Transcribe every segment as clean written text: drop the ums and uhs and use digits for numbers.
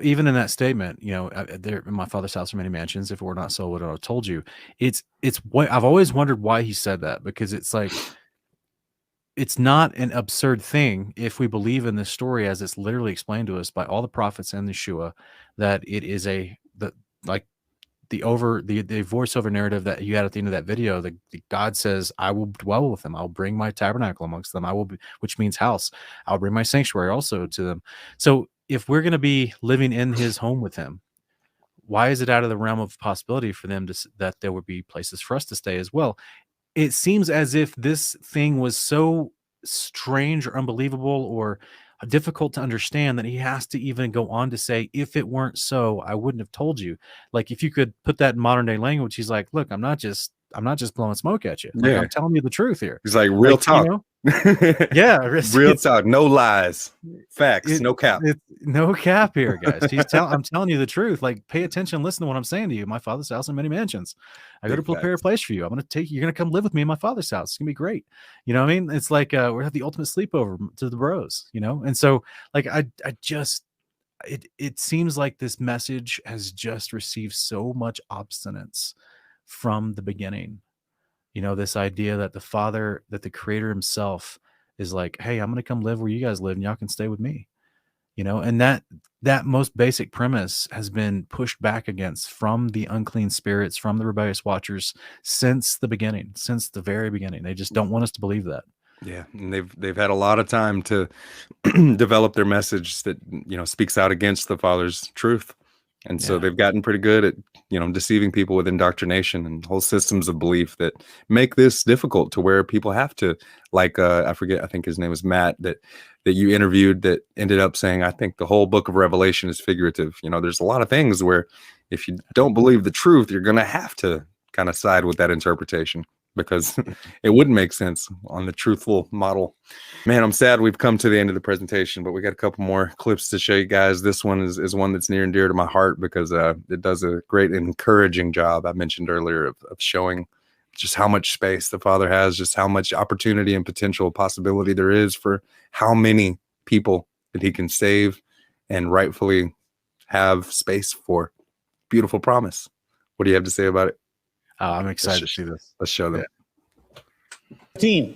So even in that statement, there in my father's house are many mansions. If it were not so, would I have told you? It's what I've always wondered why he said that, because it's like, it's not an absurd thing if we believe in this story as it's literally explained to us by all the prophets and Yeshua, that it is like the voiceover narrative that you had at the end of that video. The God says, I will dwell with them. I'll bring my tabernacle amongst them. Which means house. I'll bring my sanctuary also to them. So if we're going to be living in his home with him, why is it out of the realm of possibility for them that there would be places for us to stay as well? It seems as if this thing was so strange or unbelievable or difficult to understand that he has to even go on to say, if it weren't so, I wouldn't have told you. Like, if you could put that in modern day language, he's like, look, I'm not just blowing smoke at you. Like, I'm telling you the truth here. He's like, real talk. Yeah, real talk, no lies, facts, no cap. No cap here, guys. I'm telling you the truth. Like, pay attention, listen to what I'm saying to you. My father's house and many mansions. I go to prepare a place for you. I'm going to take you. You're going to come live with me in my father's house. It's going to be great. You know what I mean? It's like we have the ultimate sleepover to the bros. And so like it seems like this message has just received so much obstinance from the beginning. This idea that the creator himself is like, hey, I'm going to come live where you guys live and y'all can stay with me, and that most basic premise has been pushed back against from the unclean spirits, from the rebellious watchers since the very beginning. They just don't want us to believe that. Yeah. And they've had a lot of time to develop their message that, speaks out against the Father's truth. And so they've gotten pretty good at, deceiving people with indoctrination and whole systems of belief that make this difficult, to where people have to, like, I think his name was Matt, that you interviewed, that ended up saying, I think the whole book of Revelation is figurative. There's a lot of things where if you don't believe the truth, you're going to have to kind of side with that interpretation, because it wouldn't make sense on the truthful model. Man, I'm sad we've come to the end of the presentation, but we got a couple more clips to show you guys. This one is one that's near and dear to my heart, because it does a great encouraging job, I mentioned earlier, of showing just how much space the Father has, just how much opportunity and potential possibility there is for how many people that he can save and rightfully have space for. Beautiful promise. What do you have to say about it? I'm excited to see this. Let's show them. 15.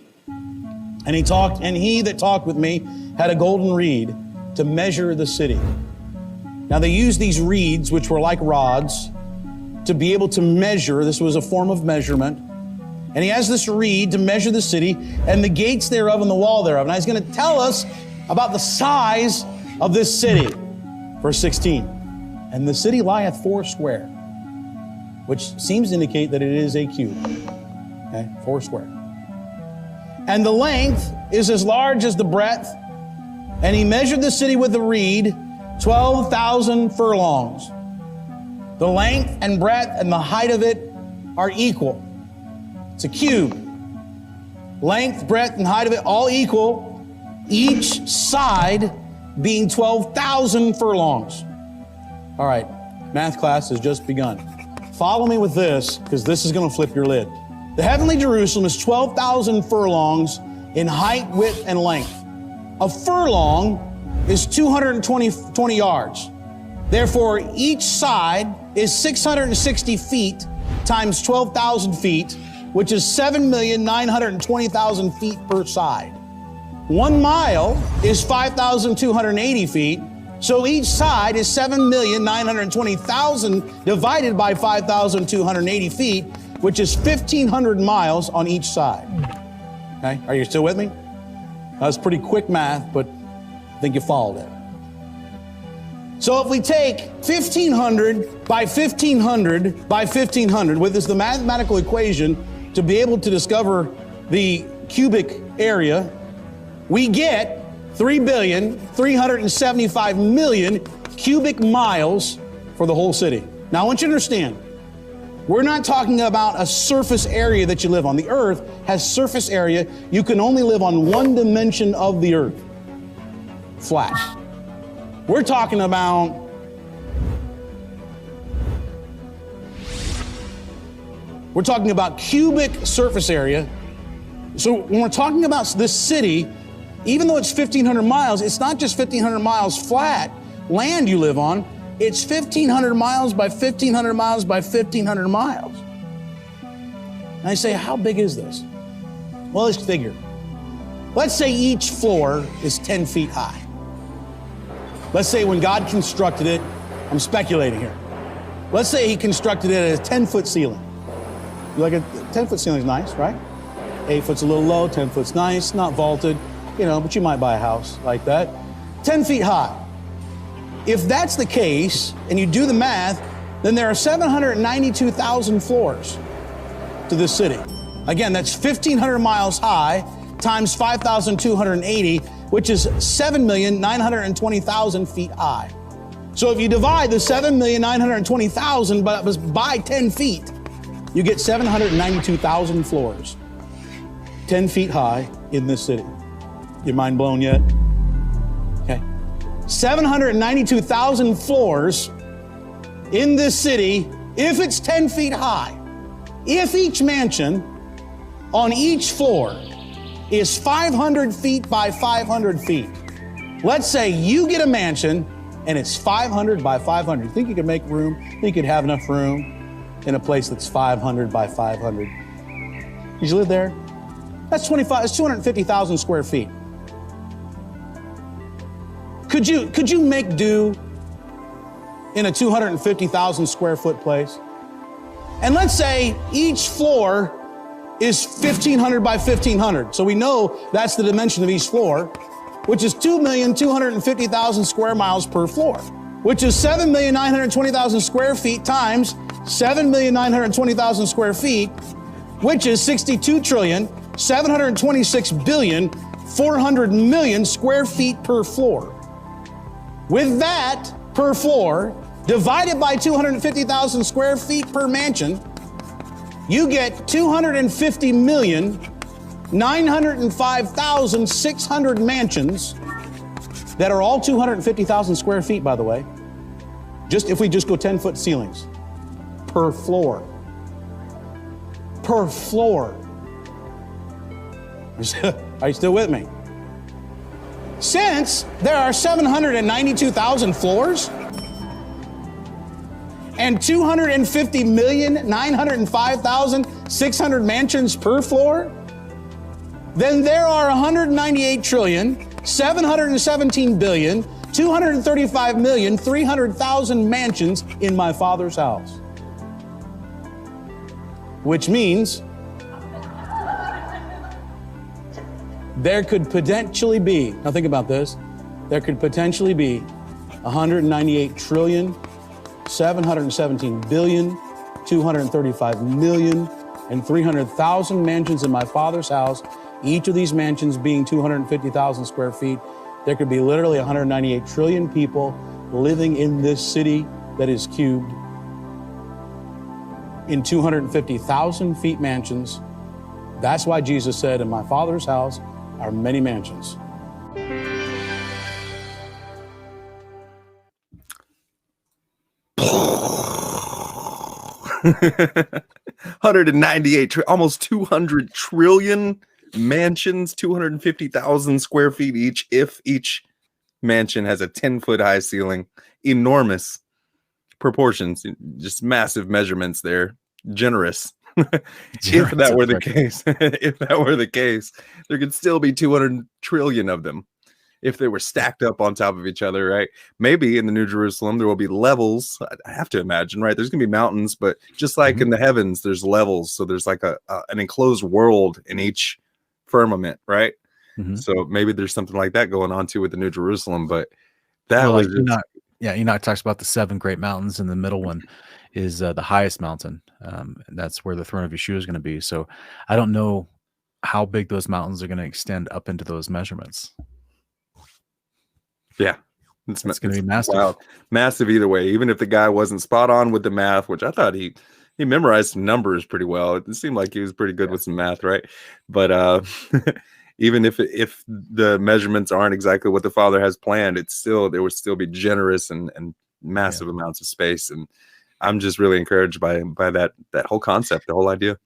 And he that talked with me had a golden reed to measure the city. Now they used these reeds, which were like rods, to be able to measure. This was a form of measurement. And he has this reed to measure the city and the gates thereof and the wall thereof. And he's going to tell us about the size of this city. Verse 16. And the city lieth foursquare, which seems to indicate that it is a cube. Okay, foursquare. And the length is as large as the breadth. And he measured the city with the reed, 12,000 furlongs. The length and breadth and the height of it are equal. It's a cube. Length, breadth, and height of it all equal. Each side being 12,000 furlongs. All right, math class has just begun. Follow me with this, because this is going to flip your lid. The heavenly Jerusalem is 12,000 furlongs in height, width, and length. A furlong is 220 yards. Therefore, each side is 660 feet times 12,000 feet, which is 7,920,000 feet per side. 1 mile is 5,280 feet. So each side is 7,920,000 divided by 5,280 feet, which is 1,500 miles on each side. Okay, are you still with me? That's pretty quick math, but I think you followed it. So if we take 1,500 by 1,500 by 1,500, which is the mathematical equation to be able to discover the cubic area, we get 3,375,000,000 cubic miles for the whole city. Now I want you to understand, we're not talking about a surface area that you live on. The earth has surface area. You can only live on one dimension of the earth, flat. We're talking about cubic surface area. So when we're talking about this city, even though it's 1,500 miles, it's not just 1,500 miles flat. land you live on, it's 1,500 miles by 1,500 miles by 1,500 miles. And I say, how big is this? Well, let's figure. Let's say each floor is 10 feet high. Let's say when God constructed it, I'm speculating here. Let's say he constructed it at a 10-foot ceiling. You like a 10-foot ceiling is nice, right? 8 foot's a little low, 10 foot's nice, not vaulted, but you might buy a house like that. 10 feet high. If that's the case, and you do the math, then there are 792,000 floors to this city. Again, that's 1,500 miles high times 5,280, which is 7,920,000 feet high. So if you divide the 7,920,000 by 10 feet, you get 792,000 floors, 10 feet high in this city. Your mind blown yet? Okay. 792,000 floors in this city, if it's 10 feet high. If each mansion on each floor is 500 feet by 500 feet, let's say you get a mansion and it's 500 by 500. You think you could make room? Think you could have enough room in a place that's 500 by 500? Did you live there? That's 250,000 square feet. Could you make do in a 250,000 square foot place? And let's say each floor is 1,500 by 1,500. So we know that's the dimension of each floor, which is 2,250,000 square miles per floor, which is 7,920,000 square feet times 7,920,000 square feet, which is 62,726,400,000,000 square feet per floor. With that per floor, divided by 250,000 square feet per mansion, you get 250,905,600 mansions that are all 250,000 square feet, by the way. If we just go 10-foot ceilings per floor. Per floor. Are you still with me? Since there are 792,000 floors and 250,905,600 mansions per floor, then there are 198,717,235,300,000 mansions in my Father's house. Which means there could potentially be, now think about this, there could potentially be 198,717,235,300,000 mansions in my Father's house, each of these mansions being 250,000 square feet. There could be literally 198 trillion people living in this city that is cubed in 250,000 feet mansions. That's why Jesus said, in my Father's house are many mansions. 198, almost 200 trillion mansions, 250,000 square feet each, if each mansion has a 10-foot high ceiling. Enormous proportions, just massive measurements there. Generous. If that were the case, there could still be 200 trillion of them if they were stacked up on top of each other, right? Maybe in the New Jerusalem, there will be levels. I have to imagine, right? There's going to be mountains, but just like in the heavens, there's levels. So there's like an enclosed world in each firmament, right? So maybe there's something like that going on too with the New Jerusalem, but that was Enoch talks about the 7 great mountains, and the middle one is the highest mountain. And that's where the throne of Yeshua is going to be. So I don't know how big those mountains are going to extend up into those measurements. Yeah, it's going to be massive. Wow. Massive either way. Even if the guy wasn't spot on with the math, which I thought he memorized some numbers pretty well. It seemed like he was pretty good with some math, right? But even if the measurements aren't exactly what the Father has planned, there would still be generous and massive amounts of space. And I'm just really encouraged by that whole concept, the whole idea.